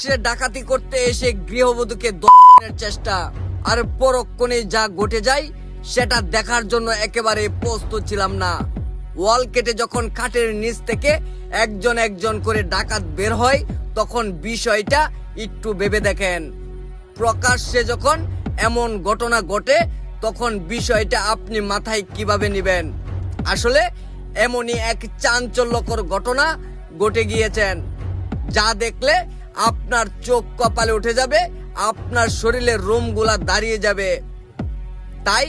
প্রকাশ্যে ডাকাতি করতে এসে গৃহবধূকে ধর্ষণের চেষ্টা, আর পরক্ষণে যা ঘটে যায় সেটা দেখার জন্য একেবারে প্রস্তুত ছিলাম না। ওয়াল কেটে যখন খাটের নিচ থেকে একজন একজন করে ডাকাত বের হয় তখন বিষয়টা একটু ভেবে দেখেন। প্রকাশ্যে যখন এমন ঘটনা ঘটে তখন বিষয়টা আপনি মাথায় কিভাবে নেবেন? আসলে এমনই এক চাঞ্চল্যকর ঘটনা ঘটে গিয়েছেন, যা দেখলে আপনার চোখ কপালে উঠে যাবে, আপনার শরীরের রোমগুলা দাঁড়িয়ে যাবে। তাই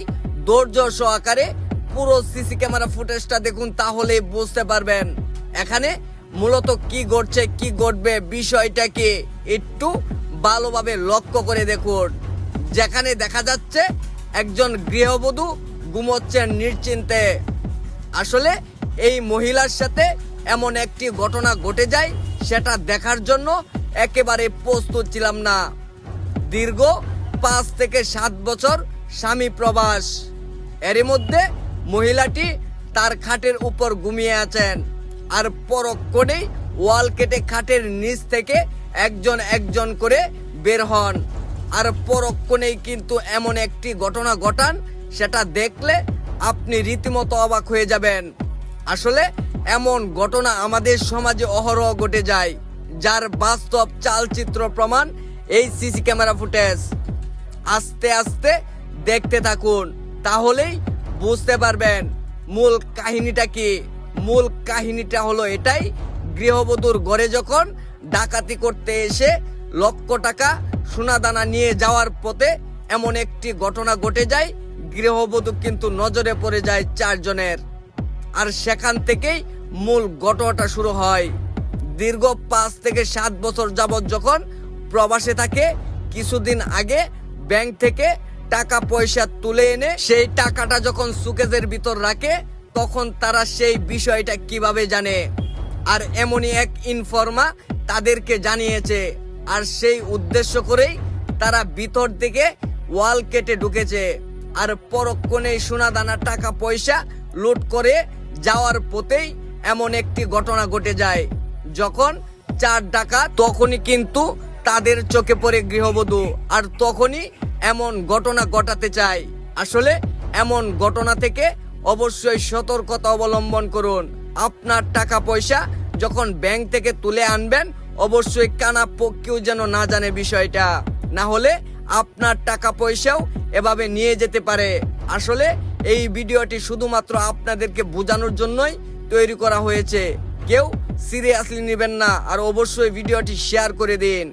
ধৈর্য সহকারে পুরো সিসি ক্যামেরা ফুটেজটা দেখুন, তাহলে বুঝতে পারবেন এখানে মূলত কি ঘটছে, কি ঘটবে, বিষয়টাকে একটু ভালোভাবে লক্ষ্য করে দেখুন। যেখানে দেখা যাচ্ছে একজন গৃহবধূ ঘুমোচ্ছেন নিশ্চিন্তে। আসলে এই মহিলার সাথে এমন একটি ঘটনা ঘটে যায় সেটা দেখার জন্য একেবারে প্রস্তুত ছিলাম না। দীর্ঘ 5 থেকে 7 বছর স্বামী প্রবাস, এরই মধ্যে মহিলাটি তার খাটের উপর ঘুমিয়ে আছেন, আর পরক্ষণেই ওয়াল কেটে খাটের নিচ থেকে একজন একজন করে বের হন, আর পরক্ষণেই কিন্তু এমন একটি ঘটনা ঘটান সেটা দেখলে আপনি রীতিমতো অবাক হয়ে যাবেন। আসলে এমন ঘটনা আমাদের সমাজে অহরহ ঘটে যায়, যার বাস্তব চালচিত্র প্রমাণ এই সিসি ক্যামেরা ফুটেজ। আস্তে আস্তে দেখতে থাকুন, তাহলেই বুঝতে পারবেন মূল কাহিনীটা কি। মূল কাহিনীটা হলো এটাই, গৃহবধূর ঘরে যখন ডাকাতি করতে এসে লক্ষ টাকা সোনাদানা নিয়ে যাওয়ার পথে এমন একটি ঘটনা ঘটে যায়, গৃহবধূ কিন্তু নজরে পড়ে যায় 4 জনের, আর সেখান থেকেই মূল ঘটনাটা শুরু হয়। দীর্ঘ 5 থেকে 7 বছর যাবৎ যখন প্রবাসে থাকে, কিছুদিন আগে ব্যাংক থেকে টাকা পয়সা তুলে এনে সেই টাকাটা যখন সুকেজের ভিতর রাখে তখন তারা সেই বিষয়টা কিভাবে জানে, আর এমনই এক ইনফর্মা তাদেরকে জানিয়েছে, আর সেই উদ্দেশ্য করেই তারা ভিতর থেকে ওয়াল কেটে ঢুকেছে, আর পরক্ষণে সোনাদানা টাকা পয়সা লুট করে যাওয়ার পথেই এমন একটি ঘটনা ঘটে যায়। যখন 4 ডাকাত তখনই কিন্তু তাদের চোখে পড়ে গৃহবধূ, আর তখনই এমন ঘটনা ঘটাতে চায়। আসলে এমন ঘটনা থেকে অবশ্যই সতর্কতা অবলম্বন করুন। আপনার টাকা পয়সা যখন ব্যাংক থেকে তুলে আনবেন অবশ্যই কানা পক্ষেও যেন না জানে বিষয়টা, না হলে আপনার টাকা পয়সাও এভাবে নিয়ে যেতে পারে। আসলে এই ভিডিওটি শুধুমাত্র আপনাদেরকে বোঝানোর জন্যই তৈরি করা হয়েছে, কেউ সিরিয়াসলি নেবেন না, আর অবশ্যই ভিডিওটি শেয়ার করে দিন।